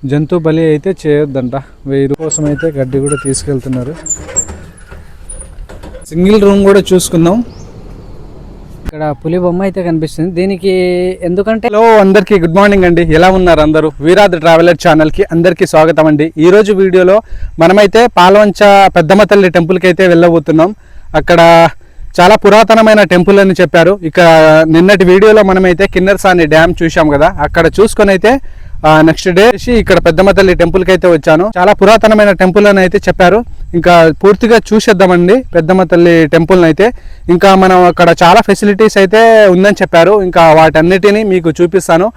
జంతు బలి అయితే చేయొద్దంట. 1000 కోసం అయితే గడ్డి కూడా తీసుకెళ్తున్నారు. సింగిల్ రూమ్ కూడా చూసుకుందాం. ఇక్కడ పులి బొమ్మ అయితే కనిపిస్తుంది. దీనికి ఎందుకంటే హలో అందరికీ గుడ్ మార్నింగ్ అండి. ఎలా ఉన్నారు అందరూ? వీరాది ట్రావెలర్ ఛానల్కి అందరికీ స్వాగతం అండి. ఈరోజు వీడియోలో మనమైతే పాల్వంచ పెద్దమ్మ తల్లి టెంపుల్కి అయితే వెళ్ళబోతున్నాం. అక్కడ చాలా పురాతనమైన టెంపుల్ అని చెప్పారు. ఇక నిన్నటి వీడియోలో మనమైతే కిన్నెరసాని డ్యామ్ చూసాం కదా, అక్కడ చూసుకొని అయితే నెక్స్ట్ డే ఇక్కడ పెద్దమ్మ తల్లి టెంపుల్కి అయితే వచ్చాను. చాలా పురాతనమైన టెంపుల్ అని అయితే చెప్పారు. ఇంకా పూర్తిగా చూసేద్దామండి పెద్దమ్మ తల్లి టెంపుల్ని అయితే. ఇంకా మనం అక్కడ చాలా ఫెసిలిటీస్ అయితే ఉందని చెప్పారు. ఇంకా వాటన్నిటిని మీకు చూపిస్తాను.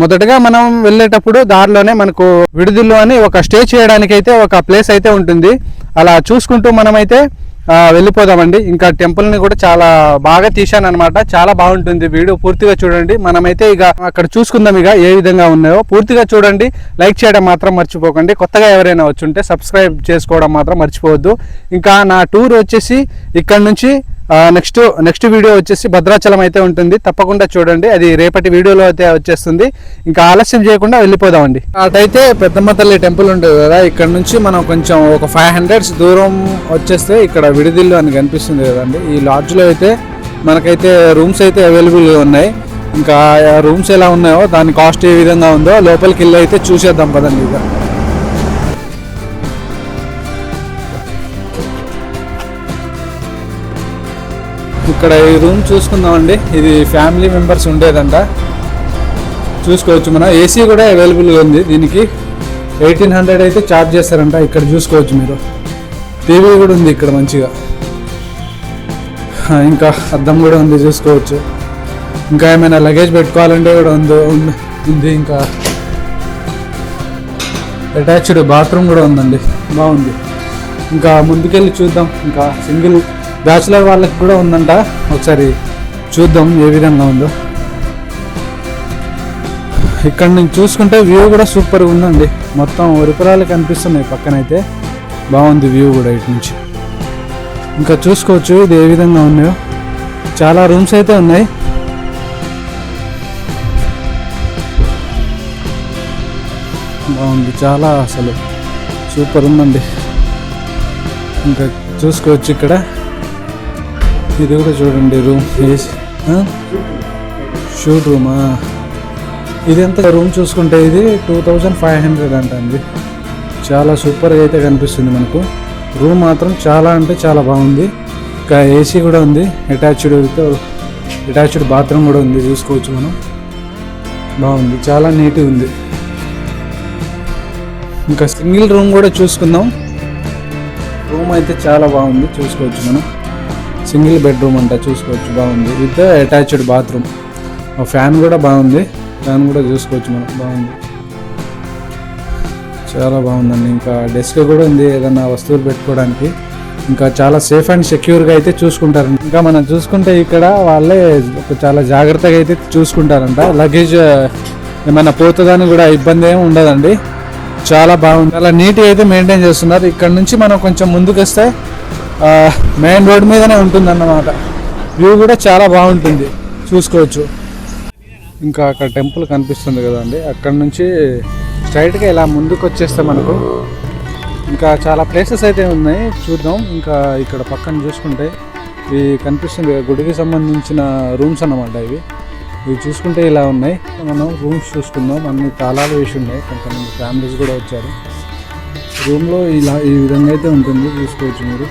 మొదటగా మనం వెళ్ళేటప్పుడు దారిలోనే మనకు విడుదల అని ఒక స్టే చేయడానికి అయితే ఒక ప్లేస్ అయితే ఉంటుంది. అలా చూసుకుంటూ మనమైతే వెళ్ళిపోదామండి. ఇంకా టెంపుల్ని కూడా చాలా బాగా తీశాను అనమాట. చాలా బాగుంటుంది. వీడియో పూర్తిగా చూడండి. మనమైతే ఇక అక్కడ చూసుకుందాం ఇక ఏ విధంగా ఉన్నాయో. పూర్తిగా చూడండి. లైక్ చేయడం మాత్రం మర్చిపోకండి. కొత్తగా ఎవరైనా వచ్చుంటే సబ్స్క్రైబ్ చేసుకోవడం మాత్రం మర్చిపోవద్దు. ఇంకా నా టూర్ వచ్చేసి ఇక్కడ నుంచి నెక్స్ట్ వీడియో వచ్చేసి భద్రాచలం అయితే ఉంటుంది. తప్పకుండా చూడండి. అది రేపటి వీడియోలో అయితే వచ్చేస్తుంది. ఇంకా ఆలస్యం చేయకుండా వెళ్ళిపోదామండి. అటైతే పెద్దమ్మ తల్లి టెంపుల్ ఉంటుంది కదా, ఇక్కడ నుంచి మనం కొంచెం ఒక 500 దూరం వచ్చేస్తే ఇక్కడ విడిదిల్లు అని కనిపిస్తుంది కదండి. ఈ లాడ్జ్లో అయితే మనకైతే రూమ్స్ అయితే అవైలబుల్గా ఉన్నాయి. ఇంకా రూమ్స్ ఎలా ఉన్నాయో దాని కాస్ట్ ఏ విధంగా ఉందో లోపలికి వెళ్ళి అయితే చూసేద్దాం పదండి. ఇక ఇక్కడ ఈ రూమ్ చూసుకుందామండి. ఇది ఫ్యామిలీ మెంబర్స్ ఉండేదంట. చూసుకోవచ్చు. మనం ఏసీ కూడా అవైలబుల్గా ఉంది. దీనికి 1800 అయితే ఛార్జ్ చేస్తారంట. ఇక్కడ చూసుకోవచ్చు మీరు. టీవీ కూడా ఉంది ఇక్కడ మంచిగా. ఇంకా అద్దం కూడా ఉంది చూసుకోవచ్చు. ఇంకా ఏమైనా లగేజ్ పెట్టుకోవాలంటే కూడా ఉంది. ఇంకా అటాచ్డ్ బాత్రూమ్ కూడా ఉందండి. బాగుంది. ఇంకా ముందుకెళ్ళి చూద్దాం. ఇంకా సింగిల్ బ్యాచులర్ వాళ్ళకి కూడా ఉందంట. ఒకసారి చూద్దాం ఏ విధంగా ఉందో. ఇక్కడ నుంచి చూసుకుంటే వ్యూ కూడా సూపర్గా ఉందండి. మొత్తం వరిపురాలు కనిపిస్తున్నాయి పక్కనైతే. బాగుంది వ్యూ కూడా ఇటు నుంచి. ఇంకా చూసుకోవచ్చు ఇది ఏ విధంగా ఉన్నాయో. చాలా రూమ్స్ అయితే ఉన్నాయి. బాగుంది. చాలా అసలు సూపర్ ఉందండి. ఇంకా చూసుకోవచ్చు ఇక్కడ. ఇది కూడా చూడండి రూమ్. షూట్ రూమా ఇది? ఎంత రూమ్ చూసుకుంటే ఇది 2500 అంట అండి. చాలా సూపర్గా అయితే కనిపిస్తుంది మనకు. రూమ్ మాత్రం చాలా అంటే చాలా బాగుంది. ఇంకా ఏసీ కూడా ఉంది. అటాచ్డ్ బాత్రూమ్ కూడా ఉంది. చూసుకోవచ్చు మనం. బాగుంది. చాలా నీట్గా ఉంది. ఇంకా సింగిల్ రూమ్ కూడా చూసుకుందాం. రూమ్ అయితే చాలా బాగుంది. చూసుకోవచ్చు మనం. సింగిల్ బెడ్రూమ్ అంట. చూసుకోవచ్చు. బాగుంది. With attached bathroom. ఫ్యాన్ కూడా బాగుంది. ఫ్యాన్ కూడా చూసుకోవచ్చు మనం. బాగుంది. చాలా బాగుందండి. ఇంకా డెస్క్ కూడా ఉంది ఏదైనా వస్తువులు పెట్టుకోవడానికి. ఇంకా చాలా సేఫ్ అండ్ సెక్యూర్గా అయితే చూసుకుంటారంట. ఇంకా మనం చూసుకుంటే ఇక్కడ వాళ్ళే చాలా జాగ్రత్తగా అయితే చూసుకుంటారంట. లగేజ్ ఏమైనా పోతుందని కూడా ఇబ్బంది ఏమి ఉండదండి. చాలా బాగుంది. చాలా నీట్గా అయితే మెయింటైన్ చేస్తున్నారు. ఇక్కడ నుంచి మనం కొంచెం ముందుకు వస్తే మెయిన్ రోడ్ మీదనే ఉంటుందన్నమాట. వ్యూ కూడా చాలా బాగుంటుంది. చూసుకోవచ్చు. ఇంకా అక్కడ టెంపుల్ కనిపిస్తుంది కదండి. అక్కడ నుంచి స్ట్రైట్గా ఇలా ముందుకు వచ్చేస్తే మనకు ఇంకా చాలా ప్లేసెస్ అయితే ఉన్నాయి. చూద్దాం. ఇంకా ఇక్కడ పక్కన చూసుకుంటే ఇవి కనిపిస్తుంది గుడికి సంబంధించిన రూమ్స్ అన్నమాట. ఇవి చూసుకుంటే ఇలా ఉన్నాయి. మనం రూమ్స్ చూసుకుందాం. అన్ని తాళాలు వేసి ఉన్నాయి. కొంతమంది ఫ్యామిలీస్ కూడా వచ్చారు. రూమ్లో ఈ విధంగా అయితే ఉంటుంది. చూసుకోవచ్చు మీరు.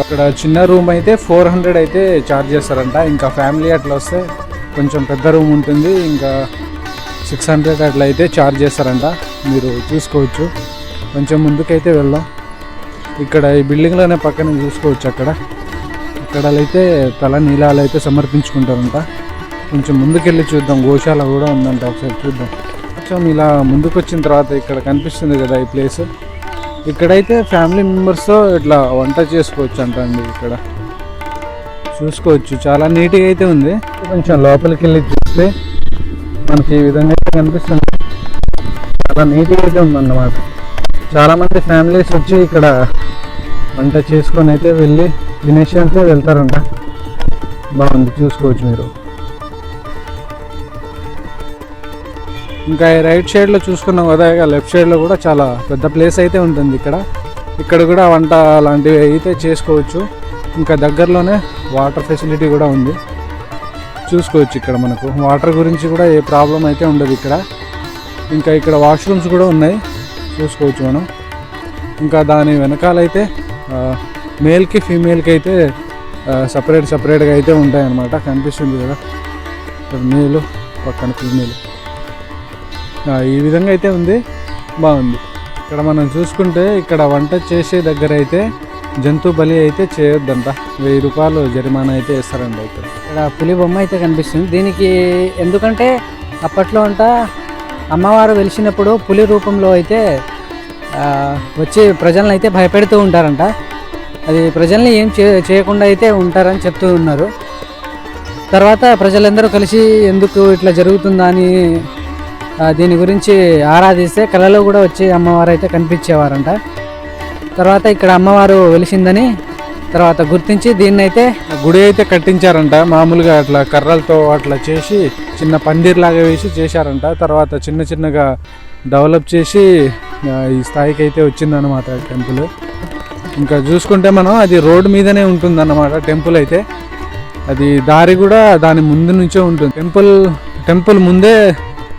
అక్కడ చిన్న రూమ్ అయితే 400 అయితే ఛార్జ్ చేస్తారంట. ఇంకా ఫ్యామిలీ అట్లా వస్తే కొంచెం పెద్ద రూమ్ ఉంటుంది. ఇంకా 600 అట్లా అయితే ఛార్జ్ చేస్తారంట. మీరు చూసుకోవచ్చు. కొంచెం ముందుకైతే వెళ్దాం. ఇక్కడ ఈ బిల్డింగ్లోనే పక్కన చూసుకోవచ్చు. అక్కడ అయితే తల నీలాలు అయితే సమర్పించుకుంటారంట. కొంచెం ముందుకెళ్ళి చూద్దాం. గోశాల కూడా ఉందంట. ఒకసారి చూద్దాం. కొంచెం ఇలా ముందుకు వచ్చిన తర్వాత ఇక్కడ కనిపిస్తుంది కదా ఈ ప్లేస్. ఇక్కడైతే ఫ్యామిలీ మెంబర్స్తో ఇట్లా వంట చేసుకోవచ్చు అంట అండి. ఇక్కడ చూసుకోవచ్చు. చాలా నీట్గా అయితే ఉంది. కొంచెం లోపలికి వెళ్ళి చూస్తే మనకి ఈ విధంగా అయితే కనిపిస్తుంది. చాలా నీట్గా అయితే ఉందన్నమాట. చాలామంది ఫ్యామిలీస్ వచ్చి ఇక్కడ వంట చేసుకొని అయితే వెళ్ళి తినేసి అయితే వెళ్తారంట. బాగుంది. చూసుకోవచ్చు మీరు. ఇంకా ఈ రైట్ సైడ్లో చూసుకున్నాం కదా, ఇక లెఫ్ట్ సైడ్లో కూడా చాలా పెద్ద ప్లేస్ అయితే ఉంటుంది. ఇక్కడ కూడా వంట లాంటివి అయితే చేసుకోవచ్చు. ఇంకా దగ్గరలోనే వాటర్ ఫెసిలిటీ కూడా ఉంది, చూసుకోవచ్చు. ఇక్కడ మనకు వాటర్ గురించి కూడా ఏ ప్రాబ్లం అయితే ఉండదు ఇంకా ఇక్కడ వాష్రూమ్స్ కూడా ఉన్నాయి, చూసుకోవచ్చు మనం. ఇంకా దాని వెనకాలైతే మేల్కి ఫీమేల్కి అయితే సపరేట్గా అయితే ఉంటాయన్నమాట. కనిపిస్తుంది కదా, మేలు పక్కన ఫీమేల్, ఈ విధంగా అయితే ఉంది, బాగుంది. ఇక్కడ మనం చూసుకుంటే ఇక్కడ వంట చేసే దగ్గర అయితే జంతు బలి అయితే చేయొద్దంట, 1000 రూపాయలు జరిమానా అయితే వేస్తారంట. ఇక్కడ పులి బొమ్మ అయితే కనిపిస్తుంది. దీనికి ఎందుకంటే అప్పట్లో అంట అమ్మవారు వెలిసినప్పుడు పులి రూపంలో అయితే వచ్చి ప్రజలను అయితే భయపెడుతూ ఉంటారంట. అది ప్రజల్ని ఏం చేయకుండా అయితే ఉంటారని చెప్తూ ఉన్నారు. తర్వాత ప్రజలందరూ కలిసి ఎందుకు ఇట్లా జరుగుతుందా అని దీని గురించి ఆరాధిస్తే కళలో కూడా వచ్చి అమ్మవారు అయితే కనిపించేవారంట. తర్వాత ఇక్కడ అమ్మవారు వెలిసిందని తర్వాత గుర్తించి దీన్ని అయితే గుడి అయితే కట్టించారంట. మామూలుగా అట్లా కర్రలతో అట్లా చేసి చిన్న పందిర్లాగా వేసి చేశారంట. తర్వాత చిన్నగా డెవలప్ చేసి ఈ స్థాయికి అయితే వచ్చిందన్నమాట టెంపుల్. ఇంకా చూసుకుంటే మనం అది రోడ్డు మీదనే ఉంటుందన్నమాట టెంపుల్ అయితే. అది దారి కూడా దాని ముందు నుంచే ఉంటుంది.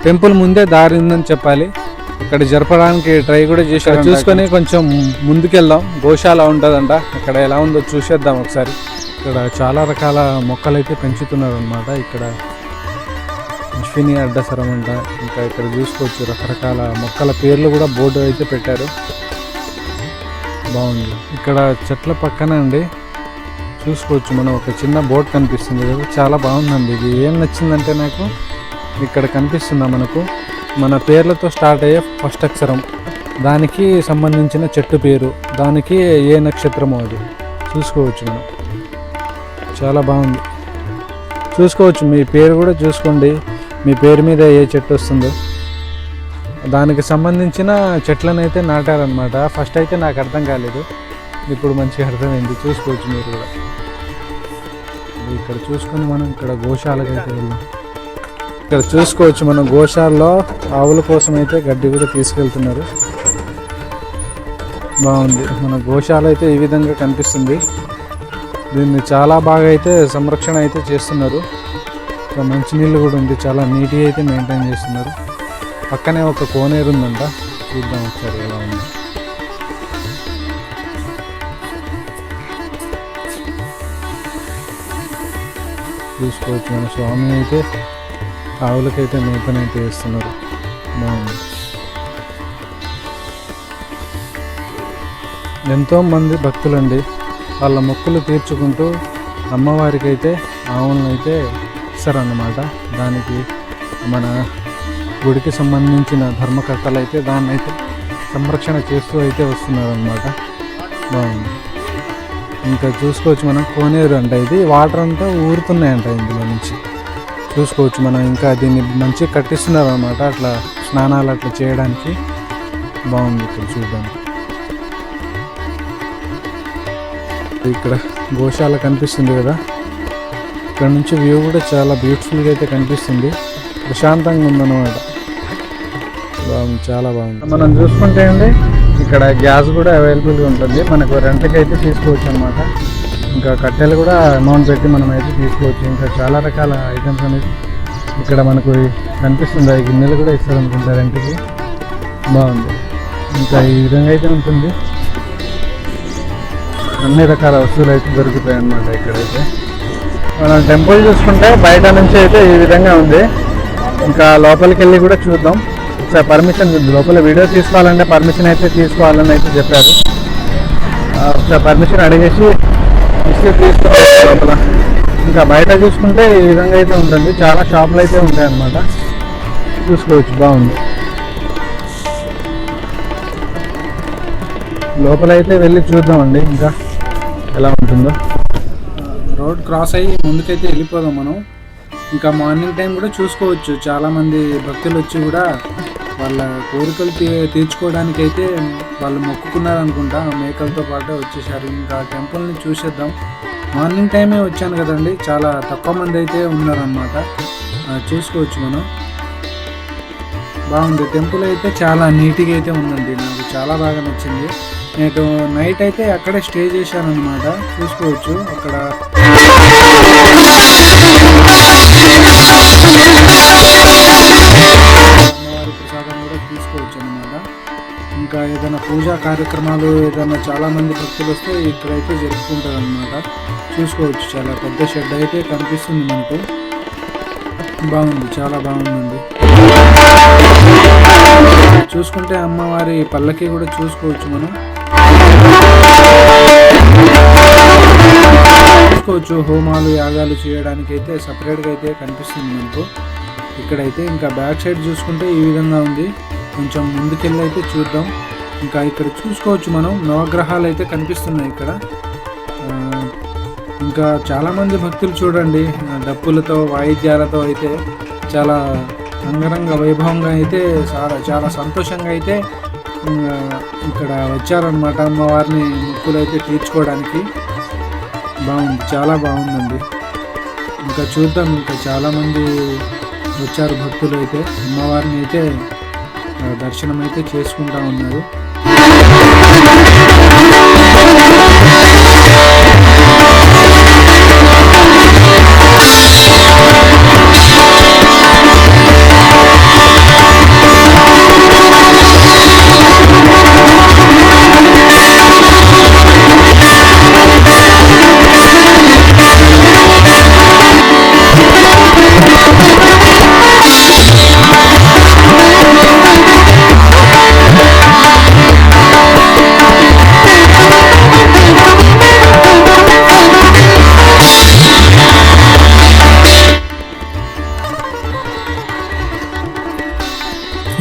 టెంపుల్ ముందే దారి ఉందని చెప్పాలి. ఇక్కడ జరపడానికి ట్రై కూడా చేశారు. చూసుకొని కొంచెం ముందుకెళ్దాం, గోశాల ఉంటుందంట. అక్కడ ఎలా ఉందో చూసేద్దాం ఒకసారి. ఇక్కడ చాలా రకాల మొక్కలు అయితే పెంచుతున్నారు అనమాట. ఇక్కడ అశ్విని అడ్డసరం అంట. ఇంకా ఇక్కడ చూసుకోవచ్చు రకరకాల మొక్కల పేర్లు కూడా బోర్డు అయితే పెట్టారు, బాగుంది. ఇక్కడ చెట్ల పక్కన అండి చూసుకోవచ్చు మనం ఒక చిన్న బోర్డు కనిపిస్తుంది కదా, చాలా బాగుందండి. ఇది ఏం నచ్చిందంటే నాకు ఇక్కడ కనిపిస్తుందా మనకు మన పేర్లతో స్టార్ట్ అయ్యే ఫస్ట్ అక్షరం, దానికి సంబంధించిన చెట్టు పేరు, దానికి ఏ నక్షత్రమో అది చూసుకోవచ్చు మనం. చాలా బాగుంది, చూసుకోవచ్చు. మీ పేరు కూడా చూసుకోండి, మీ పేరు మీద ఏ చెట్టు వస్తుందో దానికి సంబంధించిన చెట్లను అయితే నాటారనమాట. ఫస్ట్ అయితే నాకు అర్థం కాలేదు, ఇప్పుడు మంచిగా అర్థమైంది. చూసుకోవచ్చు మీరు కూడా. ఇక్కడ చూసుకొని మనం ఇక్కడ గోశాలకు అయితే వెళ్ళాం. ఇక్కడ చూసుకోవచ్చు మనం గోశాలలో ఆవుల కోసం అయితే గడ్డి కూడా తీసుకెళ్తున్నారు, బాగుంది. మన గోశాల అయితే ఈ విధంగా కనిపిస్తుంది. దీన్ని చాలా బాగా అయితే సంరక్షణ అయితే చేస్తున్నారు. ఇక్కడ మంచినీళ్ళు కూడా ఉంది, చాలా నీట్గా అయితే మెయింటైన్ చేస్తున్నారు. పక్కనే ఒక కోనేరు ఉందంట, చూద్దాం ఒకసారి ఎలా ఉంది. చూసుకోవచ్చు మన స్వామి అయితే ఆవులకైతే మేతనైతే వేస్తున్నారు, బాగుంది. ఎంతోమంది భక్తులండి వాళ్ళ మొక్కులు తీర్చుకుంటూ అమ్మవారికి అయితే ఆవులను అయితే ఇస్తారన్నమాట. దానికి మన గుడికి సంబంధించిన ధర్మకర్తలు అయితే దాన్ని అయితే సంరక్షణ చేస్తూ అయితే వస్తున్నారు అన్నమాట, బాగుంది. ఇంకా చూసుకోవచ్చు మనం కోనేరు అంట, ఇది వాటర్ అంతా ఊరుతున్నాయంట ఇందులో నుంచి, చూసుకోవచ్చు మనం. ఇంకా దీన్ని మంచిగా కట్టిస్తున్నారు అన్నమాట, అట్లా స్నానాలు అట్లా చేయడానికి బాగుంది. ఇక్కడ చూడడానికి ఇక్కడ గోశాల కనిపిస్తుంది కదా, ఇక్కడ నుంచి వ్యూ కూడా చాలా బ్యూటిఫుల్గా అయితే కనిపిస్తుంది, ప్రశాంతంగా ఉందన్నమాట, బాగుంది, చాలా బాగుంది. మనం చూసుకుంటే అండి ఇక్కడ గ్యాస్ కూడా అవైలబుల్గా ఉంటుంది, మనకు రెంట్కి అయితే తీసుకోవచ్చు అనమాట. ఇంకా కట్టెలు కూడా అమౌంట్ పెట్టి మనం అయితే తీసుకోవచ్చు. ఇంకా చాలా రకాల ఐటమ్స్ అనేది ఇక్కడ మనకు కనిపిస్తుంది. ఈ గిన్నెలు కూడా ఇస్తారు అనుకుంటా రెంట్కి, బాగుంది. ఇంకా ఈ విధంగా అయితే ఉంటుంది, అన్ని రకాల వస్తువులు అయితే దొరుకుతాయి అన్నమాట ఇక్కడైతే. మనం టెంపుల్ చూసుకుంటే బయట నుంచి అయితే ఈ విధంగా ఉంది. ఇంకా లోపలికి వెళ్ళి కూడా చూద్దాం. ఒకసారి పర్మిషన్ లోపల వీడియో తీసుకోవాలంటే పర్మిషన్ అయితే తీసుకోవాలని అయితే చెప్పారు. ఒకసారి పర్మిషన్ అడిగేసి ఇస్తే తీసుకోవాలి లోపల. ఇంకా బయట చూసుకుంటే ఈ విధంగా అయితే ఉంటుంది, చాలా షాపులు అయితే ఉంటాయి అన్నమాట, చూసుకోవచ్చు, బాగుంది. లోపల అయితే వెళ్ళి చూద్దామండి ఇంకా ఎలా ఉంటుందో. రోడ్ క్రాస్ అయ్యి ముందుకైతే వెళ్ళిపోదాం మనం. ఇంకా మార్నింగ్ టైం కూడా చూసుకోవచ్చు, చాలామంది భక్తులు వచ్చి కూడా వాళ్ళ కోరికలు తీర్చుకోవడానికి అయితే వాళ్ళు మొక్కుకున్నారనుకుంటా, మేకలతో పాటు వచ్చేసారు. ఇంకా టెంపుల్ని చూసేద్దాం. మార్నింగ్ టైమే వచ్చాను కదండి, చాలా తక్కువ మంది అయితే ఉన్నారన్నమాట, చూసుకోవచ్చు మనం. బాగుంది. టెంపుల్ అయితే చాలా నీట్గా అయితే ఉందండి. నాకు చాలా బాగా నచ్చింది. నేను నైట్ అయితే అక్కడే స్టే చేశాను అనమాట. చూసుకోవచ్చు అక్కడ అమ్మవారి ప్రసాదం కూడా తీసుకోవచ్చు అనమాట. ఇంకా ఏదైనా పూజా కార్యక్రమాలు ఏదైనా చాలామంది భక్తులు వస్తే ఇక్కడైతే జరుపుకుంటారు అనమాట. చూసుకోవచ్చు చాలా పెద్ద షెడ్ అయితే కనిపిస్తుంది మనకు. బాగుంది, చాలా బాగుందండి. చూసుకుంటే అమ్మవారి పల్లకి కూడా చూసుకోవచ్చు మనం. చూసుకోవచ్చు హోమాలు యాగాలు చేయడానికి అయితే సపరేట్గా అయితే కనిపిస్తుంది మనకు ఇక్కడైతే. ఇంకా బ్యాక్ సైడ్ చూసుకుంటే ఈ విధంగా ఉంది. కొంచెం ముందుకెళ్ళి అయితే చూద్దాం. ఇంకా ఇక్కడ చూసుకోవచ్చు మనం నవగ్రహాలు అయితే కనిపిస్తున్నాయి ఇక్కడ. ఇంకా చాలామంది భక్తులు చూడండి డప్పులతో వాయిద్యాలతో అయితే చాలా అంగరంగ వైభవంగా అయితే చాలా సంతోషంగా అయితే ఇక్కడ వచ్చారనమాట. అమ్మవారిని మొక్కులు అయితే తీర్చుకోవడానికి. బాగుంది, చాలా బాగుందండి. ఇంకా చూద్దాం, ఇంకా చాలామంది వచ్చారు భక్తులు అయితే అమ్మవారిని అయితే దర్శనం అయితే చేసుకుంటా ఉన్నారు.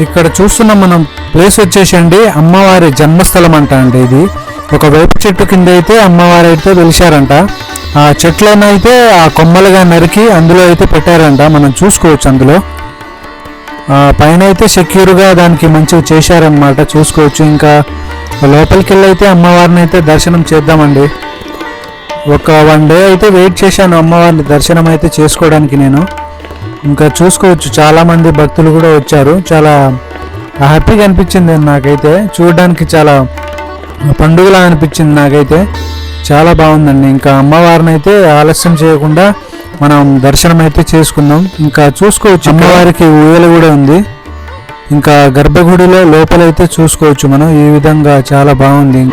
ఇక్కడ చూస్తున్న మనం ప్లేస్ వచ్చేసండి అమ్మవారి జన్మస్థలం అంట అండి. ఇది ఒక వేప చెట్టు కింద అయితే అమ్మవారు అయితే వెలిశారంట. ఆ చెట్లను అయితే ఆ కొమ్మలుగా నరికి అందులో అయితే పెట్టారంట. మనం చూసుకోవచ్చు అందులో పైన అయితే సెక్యూర్గా దానికి మంచిగా చేశారనమాట. చూసుకోవచ్చు. ఇంకా లోపలికి వెళ్ళి అయితే అమ్మవారిని అయితే దర్శనం చేద్దామండి. ఒక 1 డే అయితే వెయిట్ చేశాను అమ్మవారిని దర్శనం అయితే చేసుకోవడానికి నేను. ఇంకా చూసుకోవచ్చు చాలామంది భక్తులు కూడా వచ్చారు. చాలా హ్యాపీగా అనిపించింది నాకైతే. చూడడానికి చాలా పండుగలా అనిపించింది నాకైతే. చాలా బాగుందండి. ఇంకా అమ్మవారిని అయితే ఆలస్యం చేయకుండా మనం దర్శనం అయితే చేసుకుందాం. ఇంకా చూసుకోవచ్చు అమ్మవారికి ఊయల కూడా ఉంది. ఇంకా గర్భగుడిలో లోపలైతే చూసుకోవచ్చు మనం. ఈ విధంగా చాలా బాగుంది.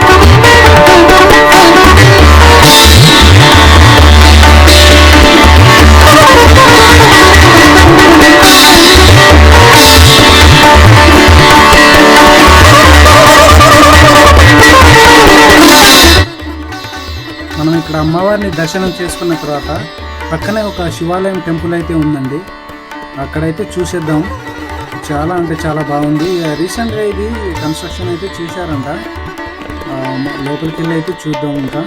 మనం ఇక్కడ అమ్మవారిని దర్శనం చేసుకున్న తర్వాత పక్కనే ఒక శివాలయం టెంపుల్ అయితే ఉందండి. అక్కడైతే చూసేద్దాం. చాలా అంటే చాలా బాగుంది. రీసెంట్గా ఇది కన్స్ట్రక్షన్ అయితే చేశారంట. లోపలికి వెళ్ళి అయితే చూద్దాం. ఇంకా